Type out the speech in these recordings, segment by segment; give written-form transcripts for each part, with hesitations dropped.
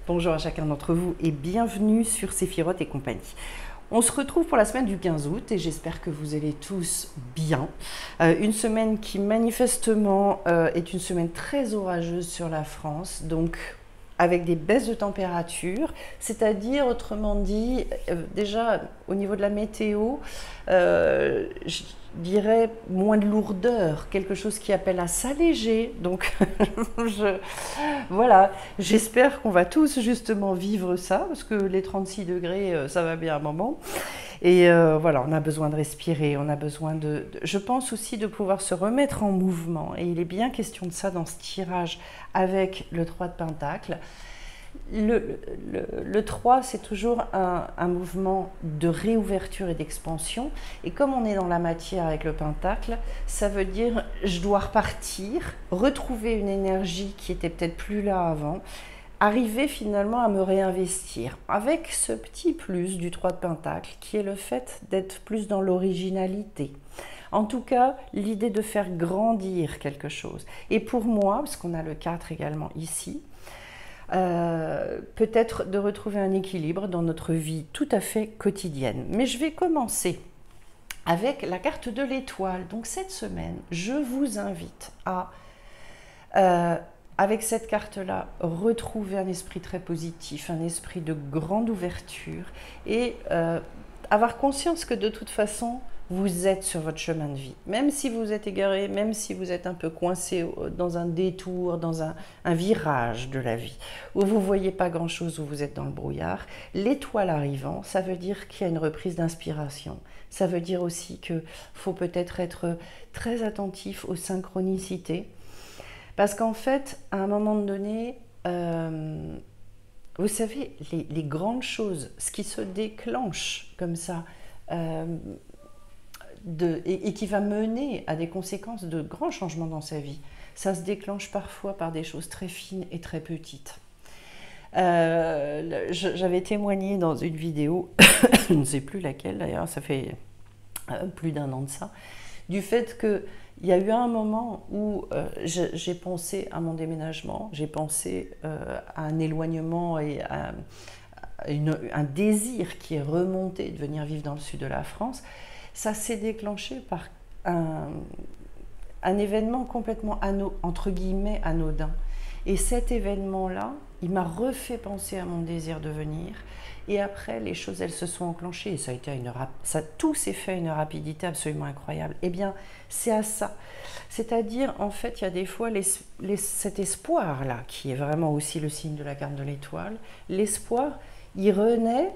Bonjour à chacun d'entre vous et bienvenue sur Séphiroth et compagnie. On se retrouve pour la semaine du 15 août et j'espère que vous allez tous bien. Une semaine qui manifestement est une semaine très orageuse sur la France, donc avec des baisses de température, c'est-à-dire autrement dit, déjà au niveau de la météo, je dirais moins de lourdeur, quelque chose qui appelle à s'alléger. Donc voilà, j'espère qu'on va tous justement vivre ça, parce que les 36 degrés, ça va bien un moment. Et voilà, on a besoin de respirer, on a besoin je pense aussi de pouvoir se remettre en mouvement. Et il est bien question de ça dans ce tirage avec le 3 de Pentacle. Le 3, c'est toujours un mouvement de réouverture et d'expansion. Et comme on est dans la matière avec le Pentacle, ça veut dire je dois repartir, retrouver une énergie qui était peut-être plus là avant, arriver finalement à me réinvestir avec ce petit plus du 3 de Pentacle qui est le fait d'être plus dans l'originalité. En tout cas, l'idée de faire grandir quelque chose. Et pour moi, parce qu'on a le 4 également ici, peut-être de retrouver un équilibre dans notre vie tout à fait quotidienne. Mais je vais commencer avec la carte de l'étoile. Donc cette semaine, je vous invite à, avec cette carte-là, retrouver un esprit très positif, un esprit de grande ouverture et avoir conscience que de toute façon, vous êtes sur votre chemin de vie. Même si vous êtes égaré, même si vous êtes un peu coincé dans un détour, dans un virage de la vie, où vous ne voyez pas grand-chose, où vous êtes dans le brouillard, l'étoile arrivant, ça veut dire qu'il y a une reprise d'inspiration. Ça veut dire aussi qu'il faut peut-être être très attentif aux synchronicités. Parce qu'en fait, à un moment donné, vous savez, les grandes choses, ce qui se déclenche comme ça, et qui va mener à des conséquences de grands changements dans sa vie. Ça se déclenche parfois par des choses très fines et très petites. J'avais témoigné dans une vidéo, je ne sais plus laquelle d'ailleurs, ça fait plus d'1 an de ça, du fait qu'il y a eu un moment où j'ai pensé à mon déménagement, j'ai pensé à un éloignement et à un désir qui est remonté de venir vivre dans le sud de la France. Ça s'est déclenché par un événement complètement entre guillemets anodin. Et cet événement-là, il m'a refait penser à mon désir de venir. Et après, les choses, elles se sont enclenchées. Et ça a été tout s'est fait à une rapidité absolument incroyable. Eh bien, c'est à ça. C'est-à-dire, en fait, il y a des fois cet espoir-là, qui est vraiment aussi le signe de la carte de l'étoile. L'espoir, il renaît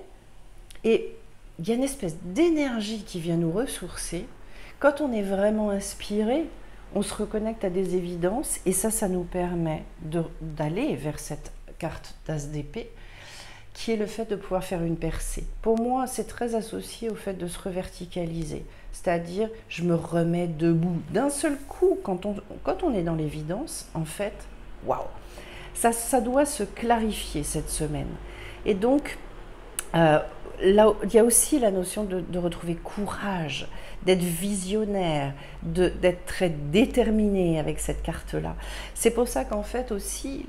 et il y a une espèce d'énergie qui vient nous ressourcer. Quand on est vraiment inspiré, on se reconnecte à des évidences et ça nous permet d'aller vers cette carte d'As d'épée qui est le fait de pouvoir faire une percée. Pour moi, c'est très associé au fait de se reverticaliser, c'est-à-dire je me remets debout d'un seul coup. Quand on est dans l'évidence, en fait, waouh, ça doit se clarifier cette semaine. Et donc, là, il y a aussi la notion de retrouver courage, d'être visionnaire, d'être très déterminé avec cette carte-là. C'est pour ça qu'en fait aussi,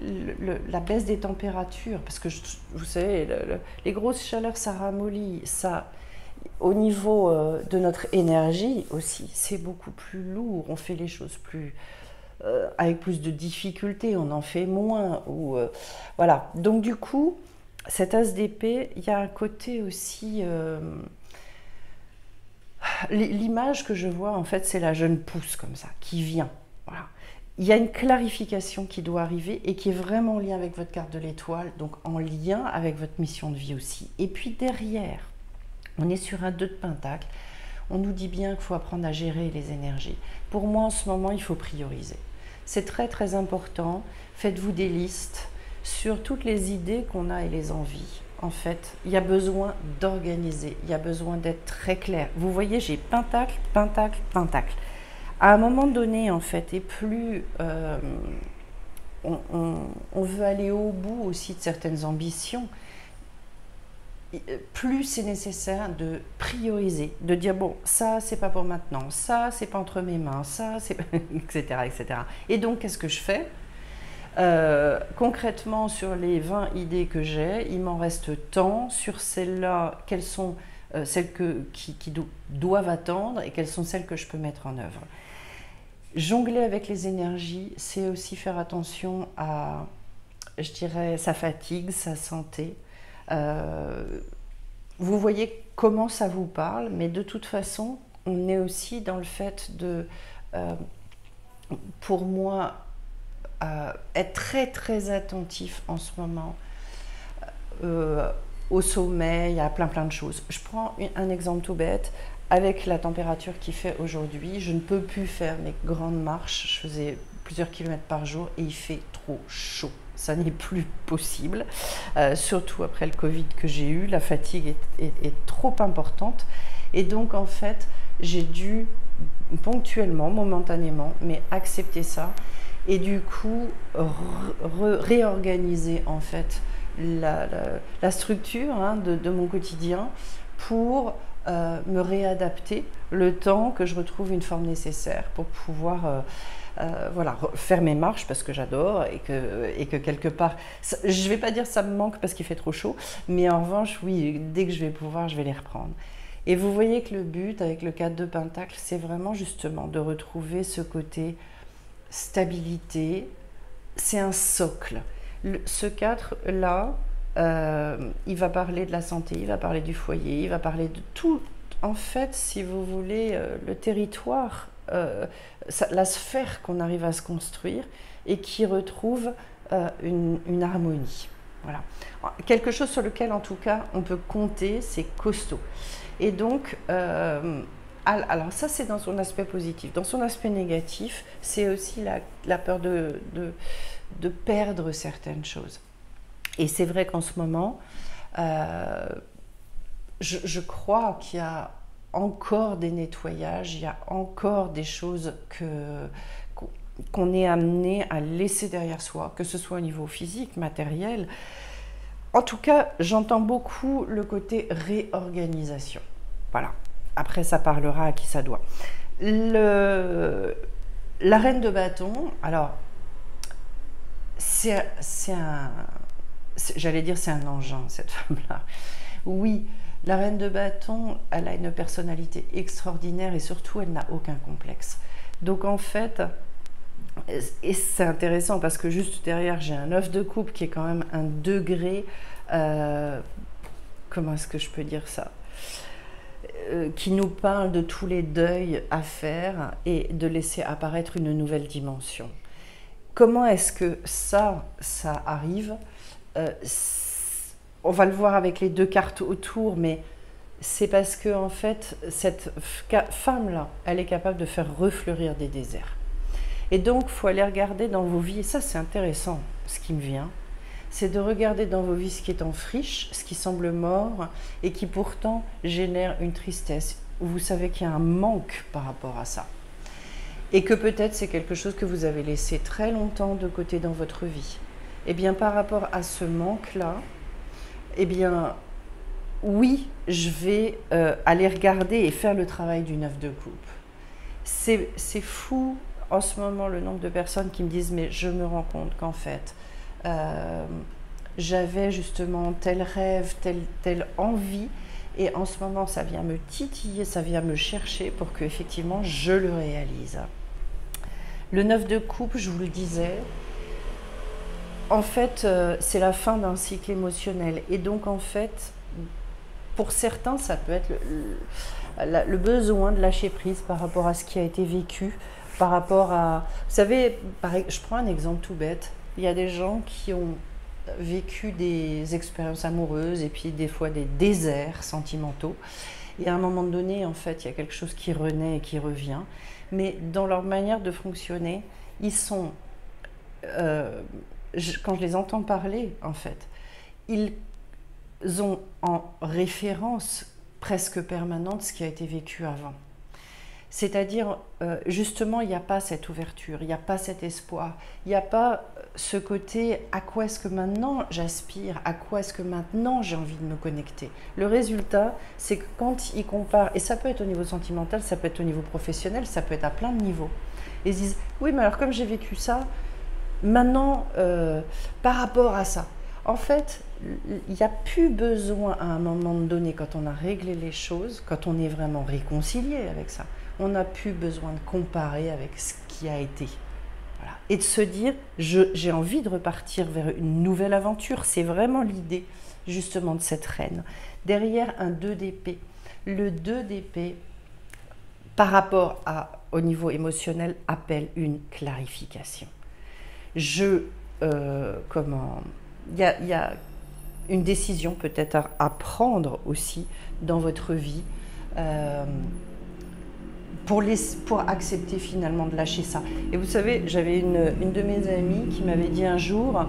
la baisse des températures, parce que vous savez, les grosses chaleurs, ça ramollit, ça, au niveau de notre énergie aussi, c'est beaucoup plus lourd, on fait les choses avec plus de difficultés, on en fait moins, voilà. Donc du coup, cet As d'épée, il y a un côté aussi... l'image que je vois, en fait, c'est la jeune pousse comme ça, qui vient. Voilà. Il y a une clarification qui doit arriver et qui est vraiment en lien avec votre carte de l'étoile, donc en lien avec votre mission de vie aussi. Et puis derrière, on est sur un 2 de Pentacle. On nous dit bien qu'il faut apprendre à gérer les énergies. Pour moi, en ce moment, il faut prioriser. C'est très, très important. Faites-vous des listes sur toutes les idées qu'on a et les envies. En fait, il y a besoin d'organiser, il y a besoin d'être très clair. Vous voyez, j'ai Pentacle, Pentacle, Pentacle. À un moment donné, en fait, et plus on veut aller au bout aussi de certaines ambitions, plus c'est nécessaire de prioriser, de dire bon, ça c'est pas pour maintenant, ça c'est pas entre mes mains, ça c'est etc., etc. Et donc qu'est-ce que je fais ? Concrètement, sur les 20 idées que j'ai, il m'en reste tant. Sur celles-là, quelles sont celles qui doivent attendre et quelles sont celles que je peux mettre en œuvre. Jongler avec les énergies, c'est aussi faire attention à, je dirais, sa fatigue, sa santé. Vous voyez comment ça vous parle, mais de toute façon, on est aussi dans le fait de, pour moi, être très très attentif en ce moment au sommeil, à plein de choses. Je prends un exemple tout bête. Avec la température qu'il fait aujourd'hui, je ne peux plus faire mes grandes marches. Je faisais plusieurs kilomètres par jour et il fait trop chaud. Ça n'est plus possible, surtout après le Covid que j'ai eu. La fatigue est trop importante. Et donc, en fait, j'ai dû ponctuellement, momentanément, mais accepter ça. Et du coup, réorganiser, en fait, la structure de mon quotidien pour me réadapter le temps que je retrouve une forme nécessaire pour pouvoir voilà, faire mes marches parce que j'adore et que quelque part, je ne vais pas dire ça me manque parce qu'il fait trop chaud, mais en revanche, oui, dès que je vais pouvoir, je vais les reprendre. Et vous voyez que le but avec le 4 de Pentacle, c'est vraiment justement de retrouver ce côté stabilité, c'est un socle. Ce 4-là, il va parler de la santé, il va parler du foyer, il va parler de tout. En fait, si vous voulez, le territoire, la sphère qu'on arrive à se construire et qui retrouve une harmonie. Voilà. Quelque chose sur lequel, en tout cas, on peut compter, c'est costaud. Et donc, alors ça, c'est dans son aspect positif. Dans son aspect négatif, c'est aussi la peur de perdre certaines choses. Et c'est vrai qu'en ce moment, je crois qu'il y a encore des nettoyages, il y a encore des choses qu'on est amené à laisser derrière soi, que ce soit au niveau physique, matériel. En tout cas, j'entends beaucoup le côté réorganisation. Voilà. Après, ça parlera à qui ça doit. La reine de bâton, alors, j'allais dire c'est un engin, cette femme-là. Oui, la reine de bâton, elle a une personnalité extraordinaire et surtout, elle n'a aucun complexe. Donc en fait, et c'est intéressant parce que juste derrière, j'ai un 9 de coupe qui est quand même un degré, comment est-ce que je peux dire ça, qui nous parle de tous les deuils à faire et de laisser apparaître une nouvelle dimension. Comment est-ce que ça arrive? On va le voir avec les deux cartes autour, mais c'est parce que en fait, cette femme-là, elle est capable de faire refleurir des déserts. Et donc, il faut aller regarder dans vos vies, et ça c'est intéressant, ce qui me vient, c'est de regarder dans vos vies ce qui est en friche, ce qui semble mort, et qui pourtant génère une tristesse. Vous savez qu'il y a un manque par rapport à ça. Et que peut-être c'est quelque chose que vous avez laissé très longtemps de côté dans votre vie. Eh bien, par rapport à ce manque-là, eh bien, oui, je vais aller regarder et faire le travail du 9 de coupe. C'est fou, en ce moment, le nombre de personnes qui me disent « mais je me rends compte qu'en fait, j'avais justement tel rêve, telle envie, et en ce moment, ça vient me titiller, ça vient me chercher pour que effectivement je le réalise. » Le 9 de coupe, je vous le disais, en fait, c'est la fin d'un cycle émotionnel. Et donc, en fait, pour certains, ça peut être le besoin de lâcher prise par rapport à ce qui a été vécu, par rapport à... Vous savez, je prends un exemple tout bête. Il y a des gens qui ont vécu des expériences amoureuses et puis des fois des déserts sentimentaux. Et à un moment donné, en fait, il y a quelque chose qui renaît et qui revient. Mais dans leur manière de fonctionner, ils sont... quand je les entends parler, en fait, ils ont en référence presque permanente ce qui a été vécu avant. C'est-à-dire, justement, il n'y a pas cette ouverture, il n'y a pas cet espoir, il n'y a pas ce côté « à quoi est-ce que maintenant j'aspire, à quoi est-ce que maintenant j'ai envie de me connecter ?» Le résultat, c'est que quand ils comparent, et ça peut être au niveau sentimental, ça peut être au niveau professionnel, ça peut être à plein de niveaux, ils se disent « oui, mais alors comme j'ai vécu ça, Maintenant, par rapport à ça, en fait, il n'y a plus besoin à un moment donné, quand on a réglé les choses, quand on est vraiment réconcilié avec ça, on n'a plus besoin de comparer avec ce qui a été. Voilà. Et de se dire, j'ai envie de repartir vers une nouvelle aventure. C'est vraiment l'idée, justement, de cette reine. Derrière un 2 d'épée. Le 2 d'épée, par rapport au niveau émotionnel, appelle une clarification. Il y a une décision peut-être à prendre aussi dans votre vie pour accepter finalement de lâcher ça. Et vous savez, j'avais une de mes amies qui m'avait dit un jour,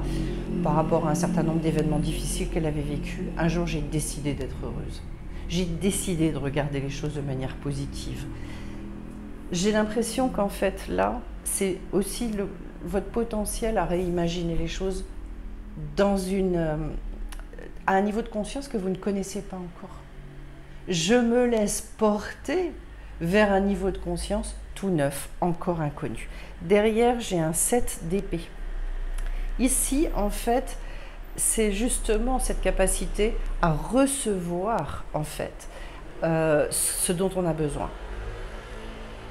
par rapport à un certain nombre d'événements difficiles qu'elle avait vécus, un jour j'ai décidé d'être heureuse. J'ai décidé de regarder les choses de manière positive. J'ai l'impression qu'en fait là, c'est aussi votre potentiel à réimaginer les choses à un niveau de conscience que vous ne connaissez pas encore. Je me laisse porter vers un niveau de conscience tout neuf, encore inconnu. Derrière, j'ai un 7 d'épée. Ici, en fait, c'est justement cette capacité à recevoir, en fait, ce dont on a besoin.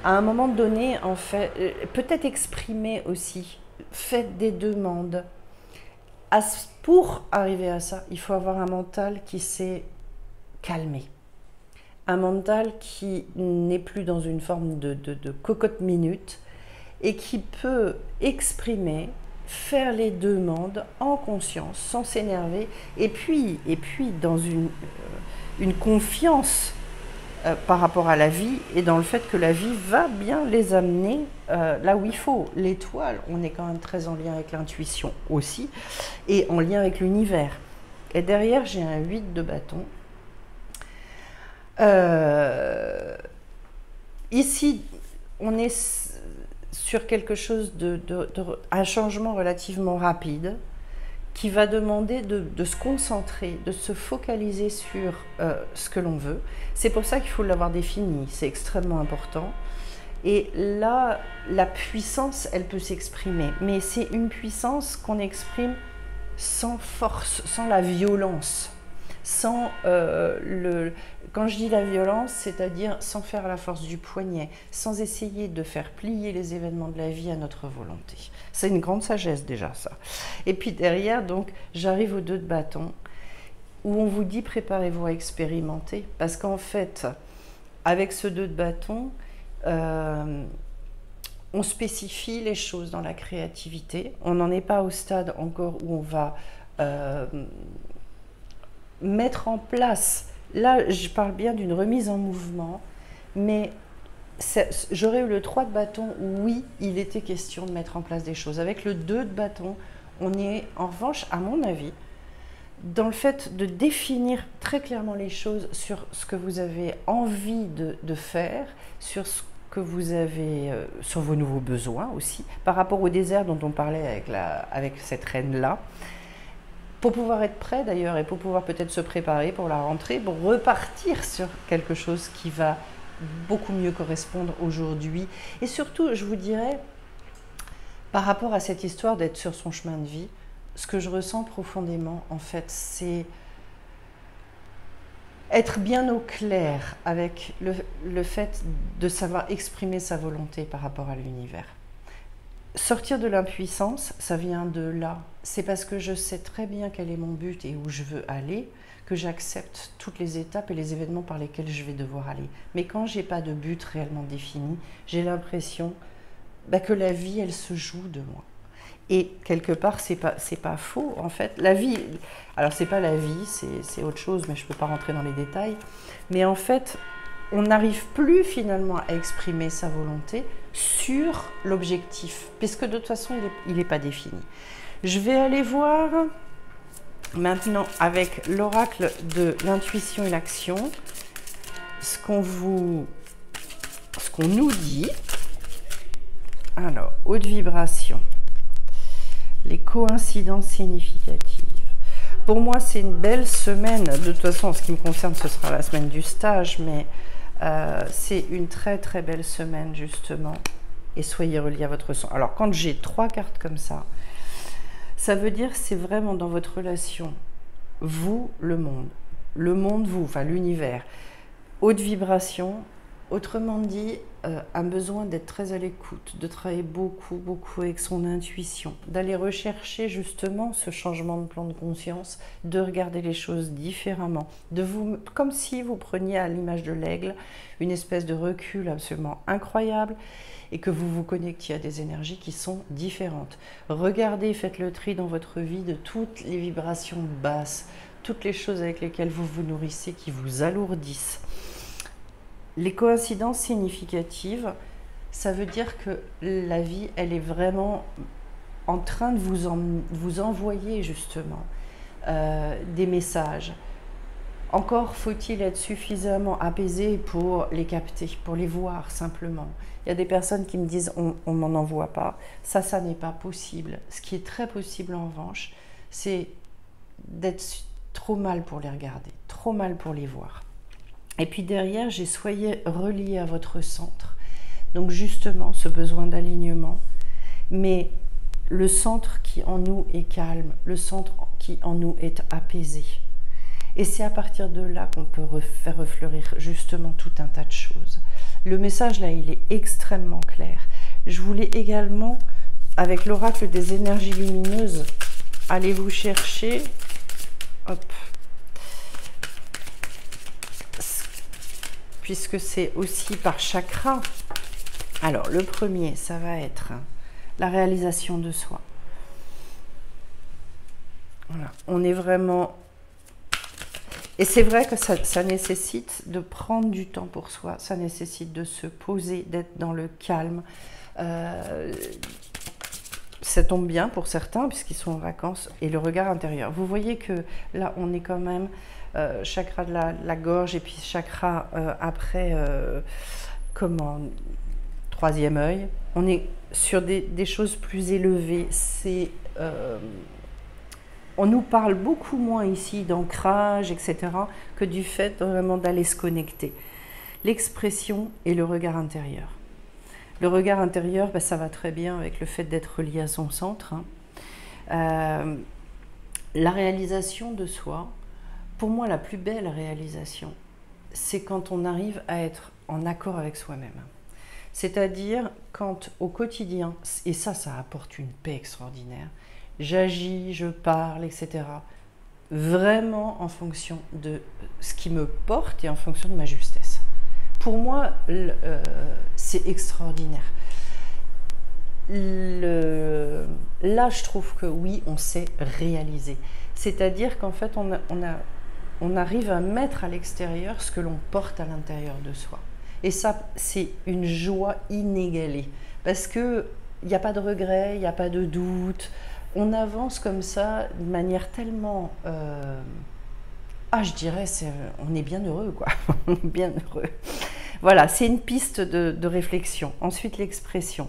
À un moment donné, en fait, peut-être exprimer aussi, faites des demandes. Pour arriver à ça, il faut avoir un mental qui s'est calmé. Un mental qui n'est plus dans une forme de cocotte-minute et qui peut exprimer, faire les demandes en conscience, sans s'énerver, et puis dans une confiance par rapport à la vie et dans le fait que la vie va bien les amener là où il faut. L'étoile, on est quand même très en lien avec l'intuition aussi et en lien avec l'univers. Et derrière, j'ai un 8 de bâton. Ici, on est sur quelque chose un changement relativement rapide qui va demander de se concentrer, de se focaliser sur ce que l'on veut. C'est pour ça qu'il faut l'avoir défini, c'est extrêmement important. Et là, la puissance, elle peut s'exprimer, mais c'est une puissance qu'on exprime sans force, sans la violence, sans quand je dis la violence, c'est-à-dire sans faire la force du poignet, sans essayer de faire plier les événements de la vie à notre volonté. C'est une grande sagesse déjà, ça. Et puis derrière, donc, j'arrive au 2 de bâton, où on vous dit préparez-vous à expérimenter, parce qu'en fait, avec ce 2 de bâton, on spécifie les choses dans la créativité. On n'en est pas au stade encore où on va mettre en place. Là, je parle bien d'une remise en mouvement, mais j'aurais eu le 3 de bâton où oui, il était question de mettre en place des choses. Avec le 2 de bâton, on est en revanche, à mon avis, dans le fait de définir très clairement les choses sur ce que vous avez envie de faire, sur ce que vous avez, sur vos nouveaux besoins aussi, par rapport au désert dont on parlait avec cette reine-là, pour pouvoir être prêt d'ailleurs et pour pouvoir peut-être se préparer pour la rentrée, pour repartir sur quelque chose qui va beaucoup mieux correspondre aujourd'hui. Et surtout, je vous dirais, par rapport à cette histoire d'être sur son chemin de vie, ce que je ressens profondément, en fait, c'est être bien au clair avec le fait de savoir exprimer sa volonté par rapport à l'univers. Sortir de l'impuissance, ça vient de là. C'est parce que je sais très bien quel est mon but et où je veux aller que j'accepte toutes les étapes et les événements par lesquels je vais devoir aller. Mais quand j'ai pas de but réellement défini, j'ai l'impression que la vie, elle se joue de moi. Et quelque part, c'est pas faux, en fait. La vie, alors c'est pas la vie, c'est autre chose, mais je peux pas rentrer dans les détails. Mais en fait, on n'arrive plus finalement à exprimer sa volonté sur l'objectif, puisque de toute façon, il n'est pas défini. Je vais aller voir maintenant avec l'oracle de l'intuition et l'action, ce qu'on nous dit. Alors, haute vibration, les coïncidences significatives. Pour moi, c'est une belle semaine. De toute façon, en ce qui me concerne, ce sera la semaine du stage, mais c'est une très très belle semaine justement. Et soyez reliés à votre son. Alors, quand j'ai 3 cartes comme ça, Ça veut dire c'est vraiment dans votre relation, vous, le monde, vous, enfin l'univers, haute vibration, autrement dit, un besoin d'être très à l'écoute, de travailler beaucoup, beaucoup avec son intuition, d'aller rechercher justement ce changement de plan de conscience, de regarder les choses différemment, comme si vous preniez à l'image de l'aigle une espèce de recul absolument incroyable, et que vous vous connectiez à des énergies qui sont différentes. Regardez, faites le tri dans votre vie de toutes les vibrations basses, toutes les choses avec lesquelles vous vous nourrissez qui vous alourdissent. Les coïncidences significatives, ça veut dire que la vie, elle est vraiment en train de vous envoyer justement des messages. Encore faut-il être suffisamment apaisé pour les capter, pour les voir simplement. Il y a des personnes qui me disent on m'en envoie pas. Ça n'est pas possible. Ce qui est très possible en revanche, c'est d'être trop mal pour les regarder, trop mal pour les voir. Et puis derrière, j'ai soyez relié à votre centre. Donc justement, ce besoin d'alignement, mais le centre qui en nous est calme, le centre qui en nous est apaisé. Et c'est à partir de là qu'on peut faire refleurir justement tout un tas de choses. Le message là, il est extrêmement clair. Je voulais également, avec l'oracle des énergies lumineuses, aller vous chercher, hop, puisque c'est aussi par chakra. Alors le premier, ça va être la réalisation de soi. Voilà, on est vraiment... Et c'est vrai que ça nécessite de prendre du temps pour soi, ça nécessite de se poser, d'être dans le calme. Ça tombe bien pour certains puisqu'ils sont en vacances, et le regard intérieur. Vous voyez que là, on est quand même chakra de la gorge et puis chakra après, troisième œil. On est sur des choses plus élevées. C'est... on nous parle beaucoup moins ici d'ancrage, etc., que du fait vraiment d'aller se connecter. L'expression et le regard intérieur. Le regard intérieur, ben, ça va très bien avec le fait d'être relié à son centre. Hein. La réalisation de soi, pour moi, la plus belle réalisation, c'est quand on arrive à être en accord avec soi-même. C'est-à-dire quand au quotidien, et ça apporte une paix extraordinaire, j'agis, je parle, etc. Vraiment en fonction de ce qui me porte et en fonction de ma justesse. Pour moi, c'est extraordinaire. Là, je trouve que oui, on s'est réalisé. C'est-à-dire qu'en fait, on arrive à mettre à l'extérieur ce que l'on porte à l'intérieur de soi. Et ça, c'est une joie inégalée. Parce qu'il n'y a pas de regret, il n'y a pas de doute. On avance comme ça de manière tellement... je dirais, on est bien heureux, quoi. On est bien heureux. Voilà, c'est une piste de réflexion. Ensuite, l'expression.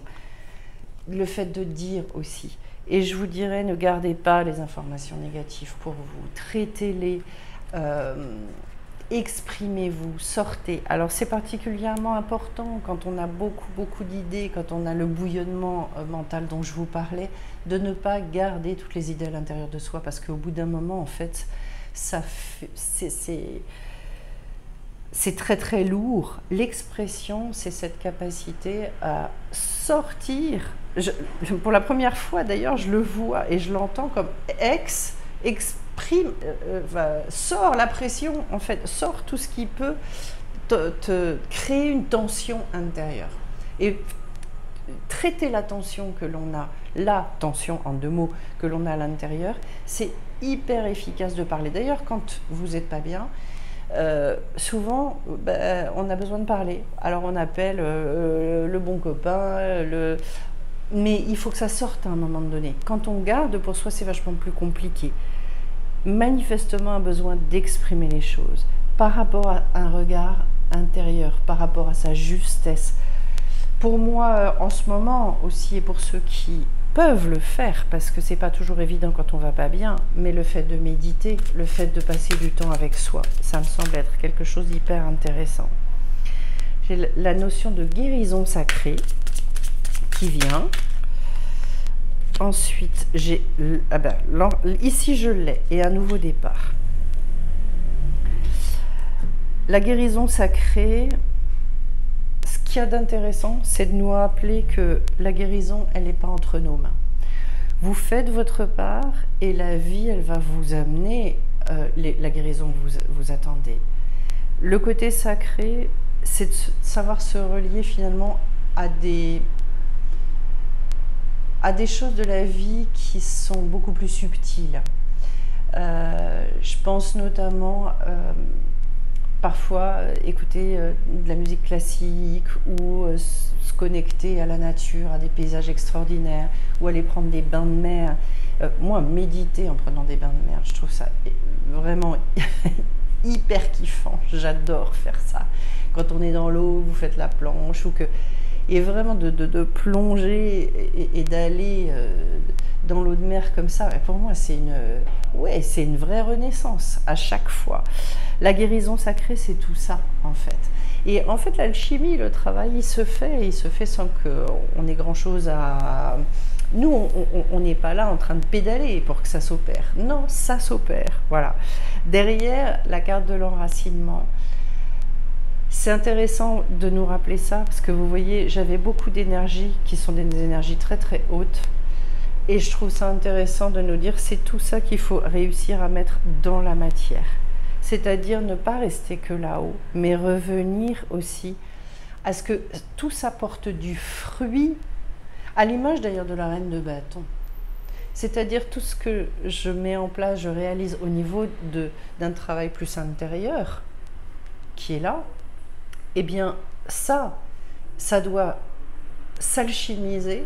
Le fait de dire aussi. Et je vous dirais, ne gardez pas les informations négatives pour vous. Traitez-les, exprimez-vous, sortez. Alors, c'est particulièrement important quand on a beaucoup d'idées, quand on a le bouillonnement mental dont je vous parlais, de ne pas garder toutes les idées à l'intérieur de soi, parce qu'au bout d'un moment, en fait, c'est très lourd. L'expression, c'est cette capacité à sortir. Pour la première fois, d'ailleurs, je le vois et je l'entends comme exprime, sors la pression, en fait, sors tout ce qui peut te créer une tension intérieure. Et traiter la tension que l'on a, la tension en deux mots que l'on a à l'intérieur, c'est hyper efficace de parler. D'ailleurs, quand vous n'êtes pas bien, souvent, on a besoin de parler. Alors on appelle le bon copain, mais il faut que ça sorte à un moment donné. Quand on garde pour soi, c'est vachement plus compliqué. Manifestement, un besoin d'exprimer les choses par rapport à un regard intérieur, par rapport à sa justesse. Pour moi, en ce moment aussi, et pour ceux qui peuvent le faire, parce que c'est pas toujours évident quand on va pas bien, mais le fait de méditer, le fait de passer du temps avec soi, ça me semble être quelque chose d'hyper intéressant. J'ai la notion de guérison sacrée qui vient. ensuite, j'ai... ici, je l'ai, et un nouveau départ. La guérison sacrée, ce qu'il y a d'intéressant, c'est de nous rappeler que la guérison, elle n'est pas entre nos mains. Vous faites votre part et la vie, elle va vous amener la guérison que vous attendez. Le côté sacré, c'est de savoir se relier finalement à des choses de la vie qui sont beaucoup plus subtiles. Je pense notamment parfois écouter de la musique classique ou se connecter à la nature, à des paysages extraordinaires, ou aller prendre des bains de mer. Moi, méditer en prenant des bains de mer, je trouve ça vraiment hyper kiffant. J'adore faire ça. Quand on est dans l'eau, vous faites la planche, et vraiment de plonger et d'aller dans l'eau de mer comme ça, pour moi, c'est une vraie renaissance à chaque fois. La guérison sacrée, c'est tout ça, en fait. Et en fait, l'alchimie, le travail, il se fait sans qu'on ait grand-chose à... Nous, on n'est pas là en train de pédaler pour que ça s'opère. Non, ça s'opère, voilà. Derrière, la carte de l'enracinement, c'est intéressant de nous rappeler ça, parce que vous voyez, j'avais beaucoup d'énergies qui sont des énergies très très hautes. Et je trouve ça intéressant de nous dire, c'est tout ça qu'il faut réussir à mettre dans la matière. C'est-à-dire ne pas rester que là-haut, mais revenir aussi à ce que tout ça porte du fruit, à l'image d'ailleurs de la reine de bâton. C'est-à-dire tout ce que je mets en place, je réalise au niveau d'un travail plus intérieur, qui est là, eh bien ça doit s'alchimiser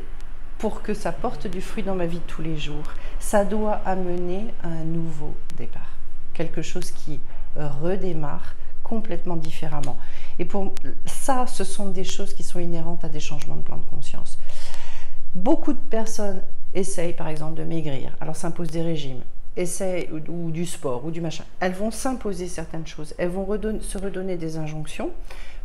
pour que ça porte du fruit dans ma vie de tous les jours. Ça doit amener à un nouveau départ. Quelque chose qui redémarre complètement différemment. Et pour ça, ce sont des choses qui sont inhérentes à des changements de plan de conscience. Beaucoup de personnes essayent par exemple de maigrir, alors s'imposent des régimes, essayent ou du sport ou du machin. Elles vont s'imposer certaines choses, elles vont se redonner des injonctions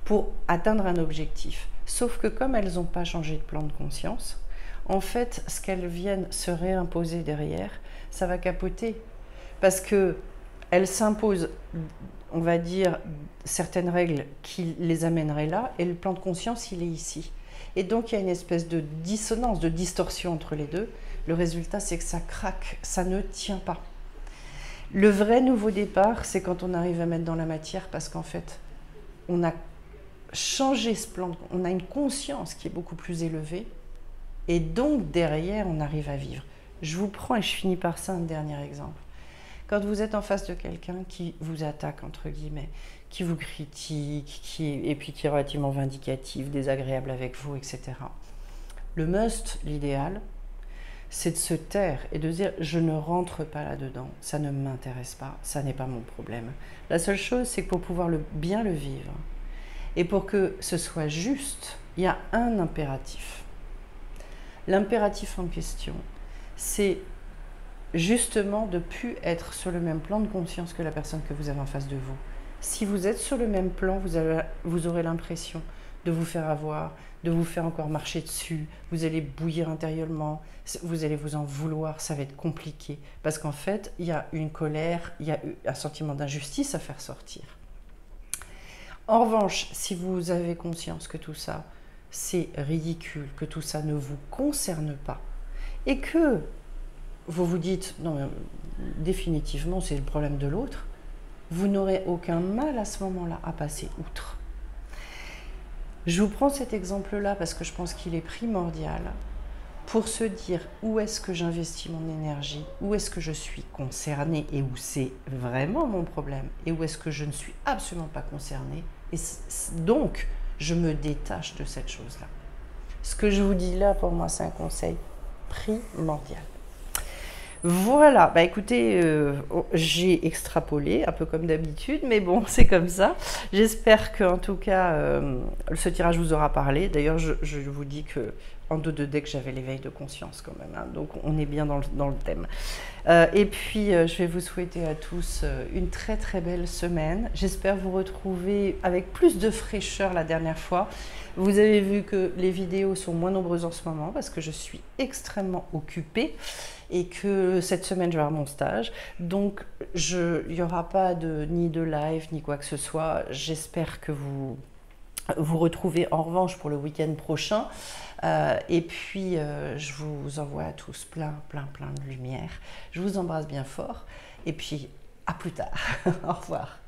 pour atteindre un objectif. Sauf que comme elles n'ont pas changé de plan de conscience, en fait, ce qu'elles viennent se réimposer derrière, ça va capoter. Parce qu'elles s'imposent, on va dire, certaines règles qui les amèneraient là, et le plan de conscience, il est ici. Et donc, il y a une espèce de dissonance, de distorsion entre les deux. Le résultat, c'est que ça craque, ça ne tient pas. Le vrai nouveau départ, c'est quand on arrive à mettre dans la matière, parce qu'en fait, on a changé ce plan, on a une conscience qui est beaucoup plus élevée, et donc, derrière, on arrive à vivre. Je vous prends, et je finis par ça, un dernier exemple. Quand vous êtes en face de quelqu'un qui vous attaque, entre guillemets, qui vous critique, et puis qui est relativement vindicatif, désagréable avec vous, etc. Le must, l'idéal, c'est de se taire et de dire « je ne rentre pas là-dedans, ça ne m'intéresse pas, ça n'est pas mon problème ». La seule chose, c'est que pour pouvoir bien le vivre, et pour que ce soit juste, il y a un impératif. L'impératif en question, c'est justement de ne plus être sur le même plan de conscience que la personne que vous avez en face de vous. Si vous êtes sur le même plan, vous aurez l'impression de vous faire avoir, de vous faire encore marcher dessus, vous allez bouillir intérieurement, vous allez vous en vouloir, ça va être compliqué. Parce qu'en fait, il y a une colère, il y a un sentiment d'injustice à faire sortir. En revanche, si vous avez conscience que tout ça, c'est ridicule, que tout ça ne vous concerne pas, et que vous vous dites, non, mais définitivement, c'est le problème de l'autre, vous n'aurez aucun mal à ce moment-là à passer outre. Je vous prends cet exemple-là parce que je pense qu'il est primordial pour se dire où est-ce que j'investis mon énergie, où est-ce que je suis concernée et où c'est vraiment mon problème, et où est-ce que je ne suis absolument pas concernée, et donc je me détache de cette chose-là. Ce que je vous dis là, pour moi, c'est un conseil primordial. Voilà, bah écoutez, j'ai extrapolé, un peu comme d'habitude, mais bon, c'est comme ça. J'espère qu'en tout cas, ce tirage vous aura parlé. D'ailleurs, je vous dis que en dos de deck, j'avais l'éveil de conscience quand même, hein, donc on est bien dans le thème. Et puis, je vais vous souhaiter à tous une très très belle semaine. J'espère vous retrouver avec plus de fraîcheur la dernière fois. Vous avez vu que les vidéos sont moins nombreuses en ce moment parce que je suis extrêmement occupée et que cette semaine, je vais avoir mon stage. Donc, il n'y aura pas ni de live, ni quoi que ce soit. J'espère que vous retrouvez en revanche pour le week-end prochain. Et puis, je vous envoie à tous plein de lumière. Je vous embrasse bien fort. Et puis, à plus tard. Au revoir.